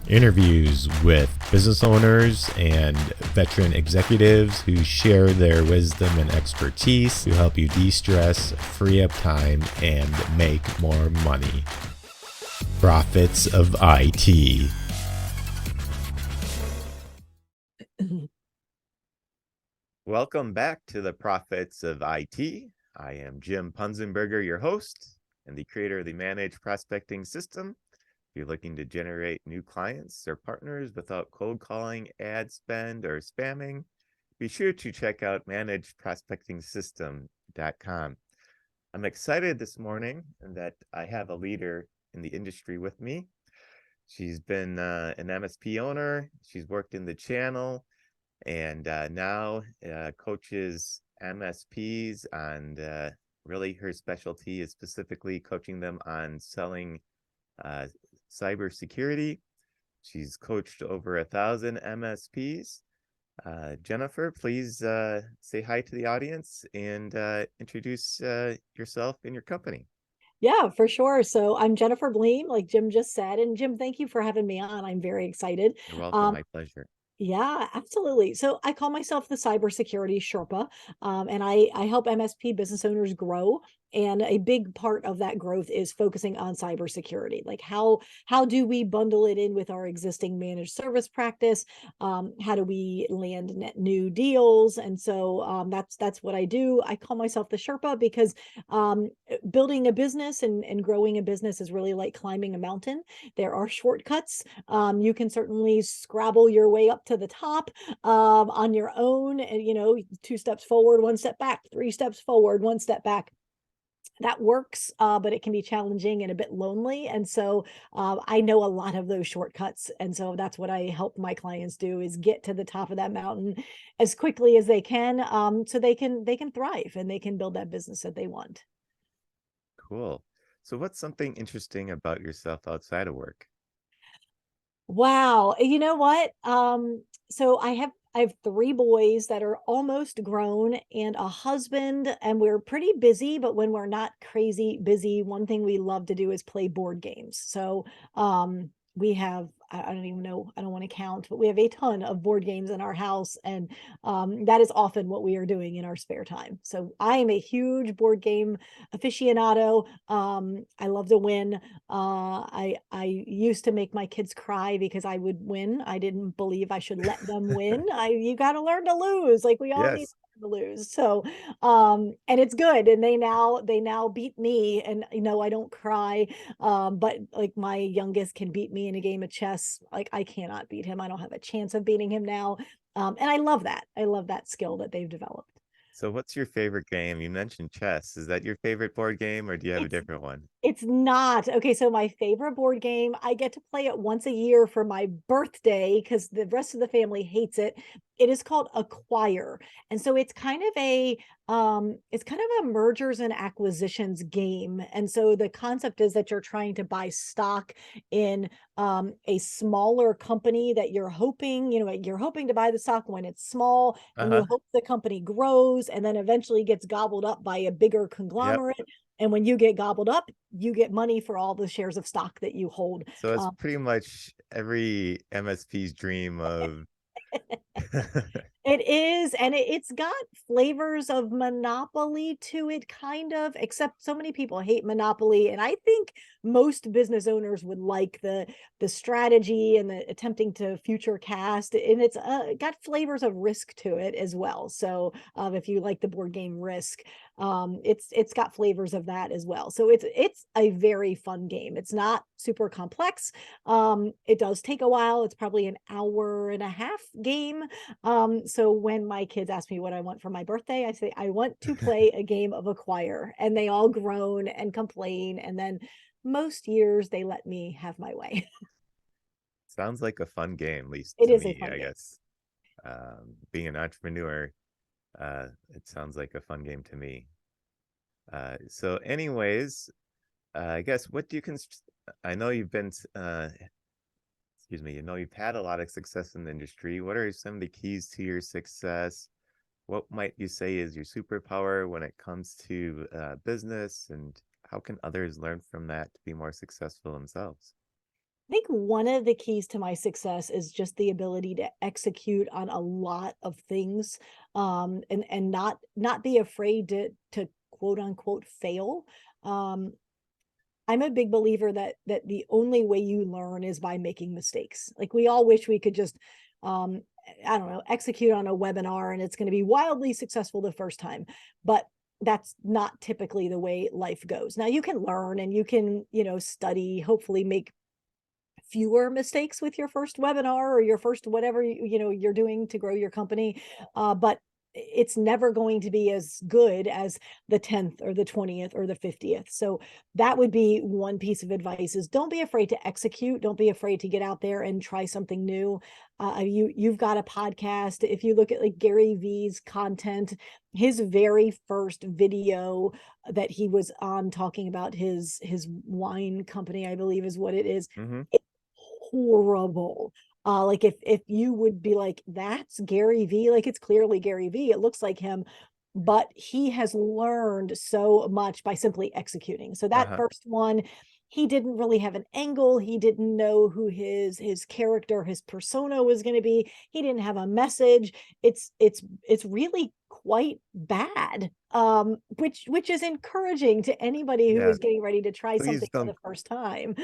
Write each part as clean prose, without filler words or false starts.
Interviews with business owners and veteran executives who share their wisdom and expertise to help you de-stress, free up time, and make more money. Profits of IT. Welcome back to the Profits of IT. I am Jim Punzenberger, your host and the creator of the Managed Prospecting System. If you're looking to generate new clients or partners without cold calling, ad spend, or spamming, be sure to check out managedprospectingsystem.com. I'm excited this morning that I have a leader in the industry with me. She's been an MSP owner. She's worked in the channel and now coaches MSPs, and really her specialty is specifically coaching them on selling cybersecurity. She's coached over 1,000 MSPs. Jennifer, please say hi to the audience and introduce yourself and your company. Yeah, for sure. So I'm Jennifer Bleam, like Jim just said. And Jim, thank you for having me on. I'm very excited. You're welcome. My pleasure. Yeah, absolutely. So I call myself the cybersecurity Sherpa, and I help MSP business owners grow. And a big part of that growth is focusing on cybersecurity. Like how do we bundle it in with our existing managed service practice? How do we land net new deals? And so that's what I do. I call myself the Sherpa because building a business and growing a business is really like climbing a mountain. There are shortcuts. You can certainly scrabble your way up to the top on your own, and 2 steps forward, 1 step back, 3 steps forward, 1 step back. That works, but it can be challenging and a bit lonely. And so I know a lot of those shortcuts. And so that's what I help my clients do, is get to the top of that mountain as quickly as they can, so they can thrive and they can build that business that they want. Cool. So what's something interesting about yourself outside of work? Wow. You know what? So I have 3 boys that are almost grown and a husband, and we're pretty busy, but when we're not crazy busy, one thing we love to do is play board games. So we have, I don't even know, I don't want to count, but we have a ton of board games in our house, and that is often what we are doing in our spare time. So I am a huge board game aficionado. I love to win. I used to make my kids cry because I would win. I didn't believe I should let them win. You got to learn to lose. Like we all need Yes. to lose. So and it's good. And they now beat me, and I don't cry. But like my youngest can beat me in a game of chess. Like I cannot beat him. I don't have a chance of beating him now. And I love that. I love that skill that they've developed. So what's your favorite game? You mentioned chess. Is that your favorite board game or do you have a It's different one? It's not. Okay, so my favorite board game, I get to play it once a year for my birthday because the rest of the family hates it. It is called Acquire. And so it's kind of a mergers and acquisitions game. And so the concept is that you're trying to buy stock in a smaller company that you're hoping to buy the stock when it's small, and you Uh-huh. hope the company grows and then eventually gets gobbled up by a bigger Yep. conglomerate. And when you get gobbled up, you get money for all the shares of stock that you hold. So it's pretty much every MSP's dream of It is, and it's got flavors of Monopoly to it, kind of, except so many people hate Monopoly, and I think most business owners would like the strategy and the attempting to future cast, and it's got flavors of Risk to it as well. So if you like the board game Risk, it's got flavors of that as well. So it's a very fun game. It's not super complex. It does take a while. It's probably an hour and a half game. So when my kids ask me what I want for my birthday, I say I want to play a game of Acquire, and they all groan and complain, and then most years they let me have my way. sounds like a fun game, at least It to is a me, fun I game. guess. Being an entrepreneur, it sounds like a fun game to me. So anyways, I guess what do you I know you've been excuse me, you've had a lot of success in the industry. What are some of the keys to your success? What might you say is your superpower when it comes to business, and how can others learn from that to be more successful themselves? think one of the keys to my success is just the ability to execute on a lot of things, and not be afraid to quote unquote fail. Um, I'm a big believer that the only way you learn is by making mistakes. Like we all wish we could just um I don't know, execute on a webinar and it's going to be wildly successful the first time. But that's not typically the way life goes. Now you can learn and you can, study, hopefully make fewer mistakes with your first webinar or your first whatever you're doing to grow your company, but it's never going to be as good as the 10th or the 20th or the 50th. So that would be one piece of advice: is don't be afraid to execute, don't be afraid to get out there and try something new. You've got a podcast. If you look at like Gary V's content, his very first video that he was on talking about his wine company, I believe is what it is, Hmm. horrible. Like if you would be like, that's Gary V, like it's clearly Gary V, it looks like him, but he has learned so much by simply executing. So that Uh-huh. first one, he didn't really have an angle. He didn't know who his character, his persona was going to be. He didn't have a message. It's really quite bad. Which is encouraging to anybody who Yeah. is getting ready to try something Please for don't the first time.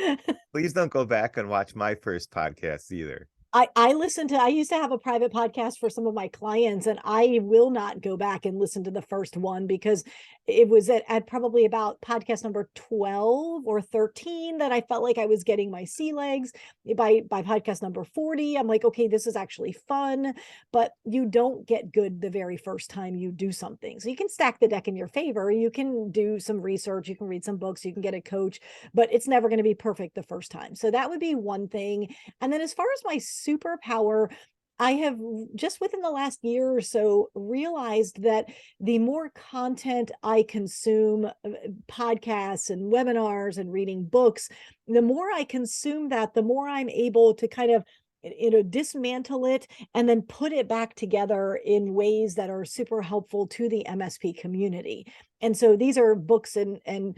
please don't go back and watch my first podcast either. I used to have a private podcast for some of my clients, and I will not go back and listen to the first one because it was at probably about podcast number 12 or 13 that I felt like I was getting my sea legs. By podcast number 40, I'm like, okay, this is actually fun, but you don't get good the very first time you do something. So you can stack the deck in your favor. You can do some research, you can read some books, you can get a coach, but it's never going to be perfect the first time. So that would be one thing. And then as far as my superpower, I have just within the last year or so realized that the more content I consume, podcasts and webinars and reading books, the more I consume that, the more I'm able to kind of dismantle it and then put it back together in ways that are super helpful to the MSP community. And so these are books and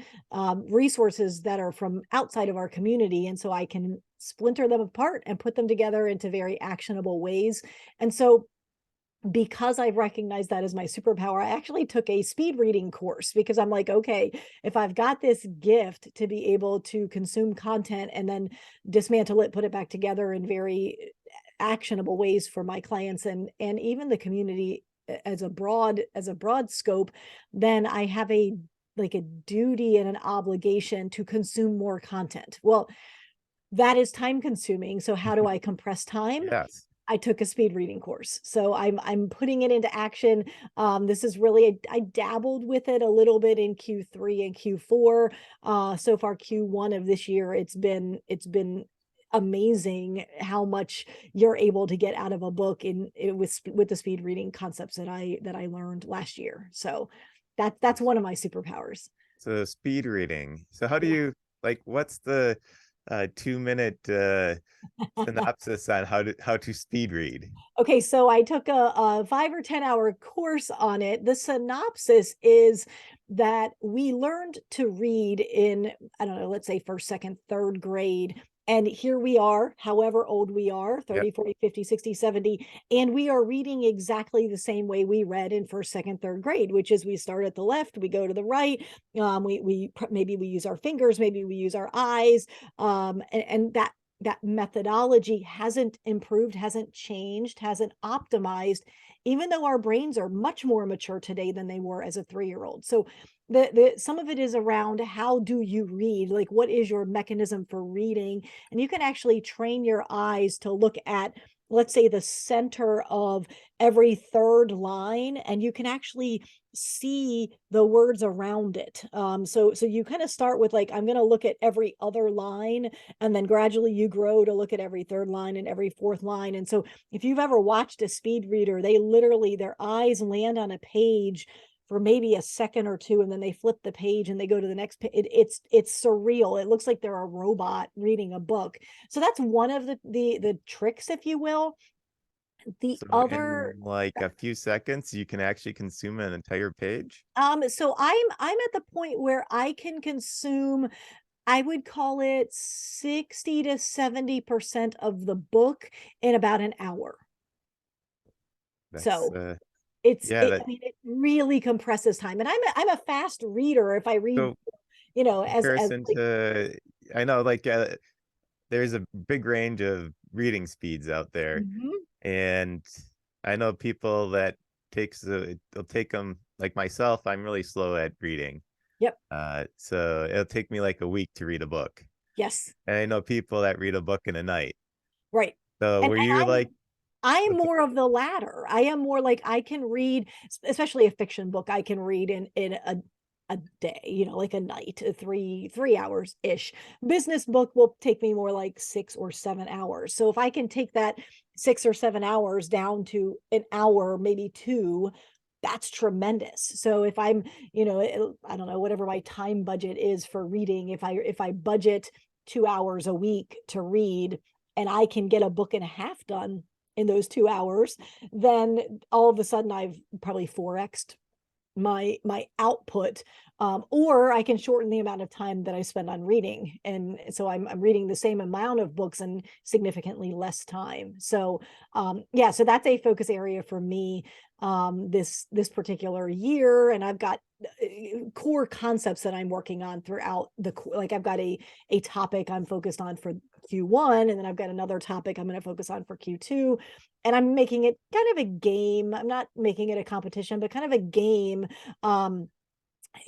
resources that are from outside of our community. And so I can splinter them apart and put them together into very actionable ways. And so because I've recognized that as my superpower, I actually took a speed reading course because I'm like, okay, if I've got this gift to be able to consume content and then dismantle it, put it back together in very actionable ways for my clients and even the community as a broad scope, then I have a like a duty and an obligation to consume more content. Well, that is time consuming. So how do I compress time? Yes. I took a speed reading course. So I'm putting it into action. This is really, I dabbled with it a little bit in Q3 and Q4. So far Q1 of this year, it's been amazing how much you're able to get out of a book with the speed reading concepts that I learned last year. So that's one of my superpowers. So speed reading. So how do Yeah. you like what's the 2 minute synopsis on how to speed read? Okay, so I took a 5 or 10 hour course on it. The synopsis is that we learned to read in, I don't know, let's say first, second, third grade. And here we are, however old we are, Yep. 30, 40, 50, 60, 70, and we are reading exactly the same way we read in first, second, third grade, which is we start at the left, we go to the right, we maybe we use our fingers, maybe we use our eyes, and that methodology hasn't improved, hasn't changed, hasn't optimized, even though our brains are much more mature today than they were as a 3-year-old. So the some of it is around how do you read? Like what is your mechanism for reading? And you can actually train your eyes to look at, let's say, the center of every third line, and you can actually see the words around it. So you kind of start with like, I'm going to look at every other line, and then gradually you grow to look at every third line and every fourth line. And so if you've ever watched a speed reader, they literally, their eyes land on a page for maybe a second or two, and then they flip the page and they go to the next page. It's surreal. It looks like they're a robot reading a book. So that's one of the tricks, if you will. The So other in like a few seconds, you can actually consume an entire page. so I'm at the point where I can consume I would call it 60 to 70% of the book in about an hour. That's So it's yeah, it, that I mean, it really compresses time. And I'm a fast reader if I read, so as comparison like, to I know like there's a big range of reading speeds out there, mhm, and I know people that it'll take them like myself. I'm really slow at reading, yep, so it'll take me like a week to read a book, yes, and I know people that read a book in a night. right. So And were you like I'm the more of the latter. I am more like I can read, especially a fiction book, I can read in a day, like a night, 3 hours ish. Business book will take me more like 6 or 7 hours. So if I can take that 6 or 7 hours down to an hour, maybe two, that's tremendous. So if I'm, I don't know, whatever my time budget is for reading, if I budget 2 hours a week to read and I can get a book and a half done in those 2 hours, then all of a sudden I've probably 4x'd my output, or I can shorten the amount of time that I spend on reading, and so I'm reading the same amount of books in significantly less time. So yeah, so that's a focus area for me this particular year, and I've got core concepts that I'm working on throughout like I've got a topic I'm focused on for Q1, and then I've got another topic I'm going to focus on for Q2, and I'm making it kind of a game. I'm not making it a competition, but kind of a game. um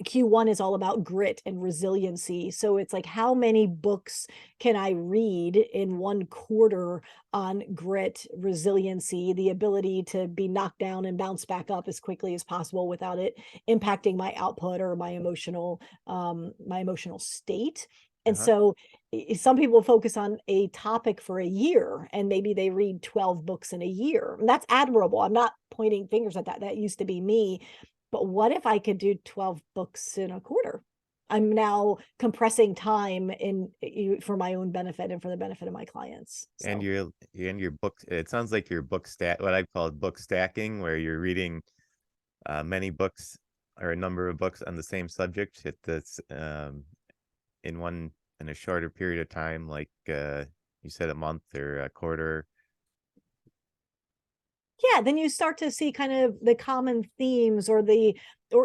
Q1 is all about grit and resiliency. So it's like, how many books can I read in one quarter on grit, resiliency, the ability to be knocked down and bounce back up as quickly as possible without it impacting my output or my emotional state. And uh-huh. so some people focus on a topic for a year and maybe they read 12 books in a year. And that's admirable. I'm not pointing fingers at that. That used to be me, but what if I could do 12 books in a quarter? I'm now compressing time for my own benefit and for the benefit of my clients. And So your book, it sounds like your book what I call book stacking, where you're reading many books or a number of books on the same subject at this in one in a shorter period of time, like you said, a month or a quarter. yeah, then you start to see kind of the common themes or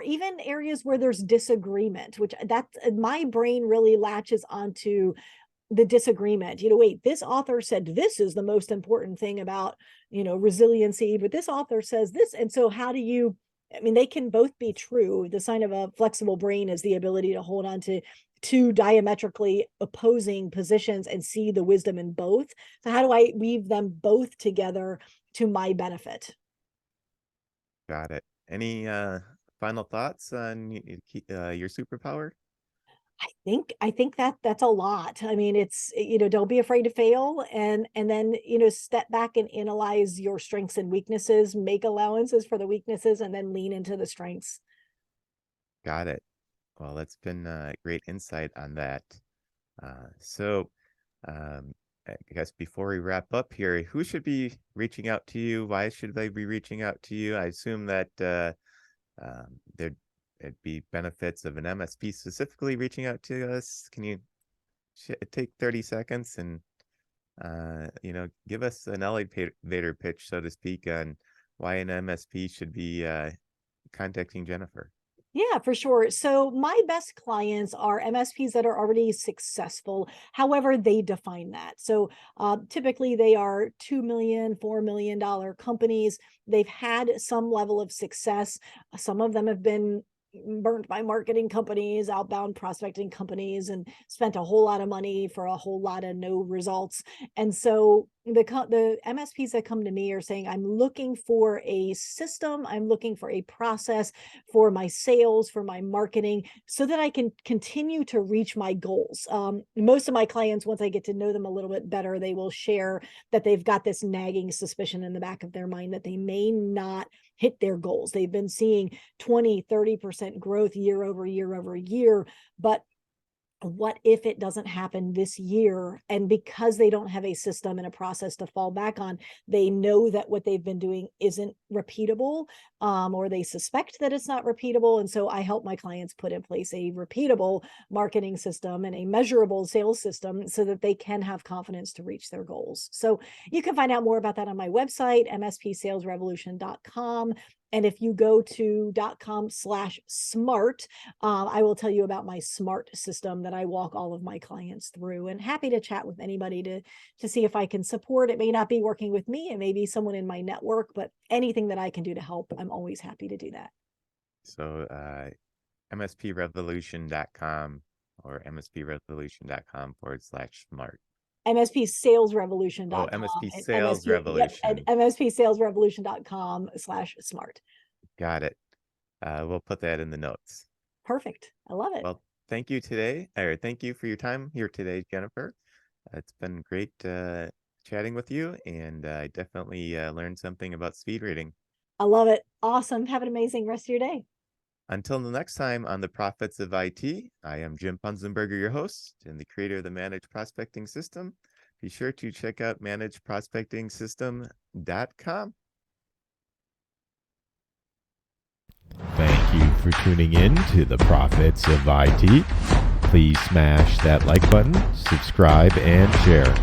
even areas where there's disagreement, which that's my brain really latches onto the disagreement. Wait, this author said this is the most important thing about, resiliency, but this author says this. And so how do you, I mean, they can both be true. The sign of a flexible brain is the ability to hold on to two diametrically opposing positions and see the wisdom in both. So how do I weave them both together to my benefit? Got it. Any final thoughts on your superpower? I think that that's a lot. I mean, it's, don't be afraid to fail, and then, step back and analyze your strengths and weaknesses, make allowances for the weaknesses, and then lean into the strengths. Got it. Well, that's been great insight on that. So, I guess before we wrap up here, who should be reaching out to you? Why should they be reaching out to you? I assume that there'd be benefits of an MSP specifically reaching out to us. Can you take 30 seconds and give us an elevator pitch, so to speak, on why an MSP should be contacting Jennifer? Yeah, for sure. So my best clients are MSPs that are already successful, however they define that. So typically they are 2 million, $4 million companies. They've had some level of success. Some of them have been burnt by marketing companies, outbound prospecting companies, and spent a whole lot of money for a whole lot of no results. And so the MSPs that come to me are saying, I'm looking for a system, I'm looking for a process for my sales, for my marketing, so that I can continue to reach my goals. Most of my clients, once I get to know them a little bit better, they will share that they've got this nagging suspicion in the back of their mind that they may not hit their goals. They've been seeing 20, 30% growth year over year over year, but what if it doesn't happen this year? And because they don't have a system and a process to fall back on, they know that what they've been doing isn't repeatable, or they suspect that it's not repeatable. And so I help my clients put in place a repeatable marketing system and a measurable sales system so that they can have confidence to reach their goals. So you can find out more about that on my website, mspsalesrevolution.com. And if you go to .com/smart, I will tell you about my SMART system that I walk all of my clients through, and happy to chat with anybody to see if I can support. It may not be working with me, it may be someone in my network, but anything that I can do to help, I'm always happy to do that. So msprevolution.com or msprevolution.com/smart. mspsalesrevolution.com Oh, MSP and Sales at Revolution. mspsalesrevolution.com/smart. Got it. We'll put that in the notes. Perfect. I love it. Well, thank you today, or thank you for your time here today, Jennifer. It's been great chatting with you, and I definitely learned something about speed reading. I love it. Awesome. Have an amazing rest of your day. Until the next time on the Profits of IT, I am Jim Punzenberger, your host and the creator of the Managed Prospecting System. Be sure to check out managedprospectingsystem.com. Thank you for tuning in to the Profits of IT. Please smash that like button, subscribe, and share.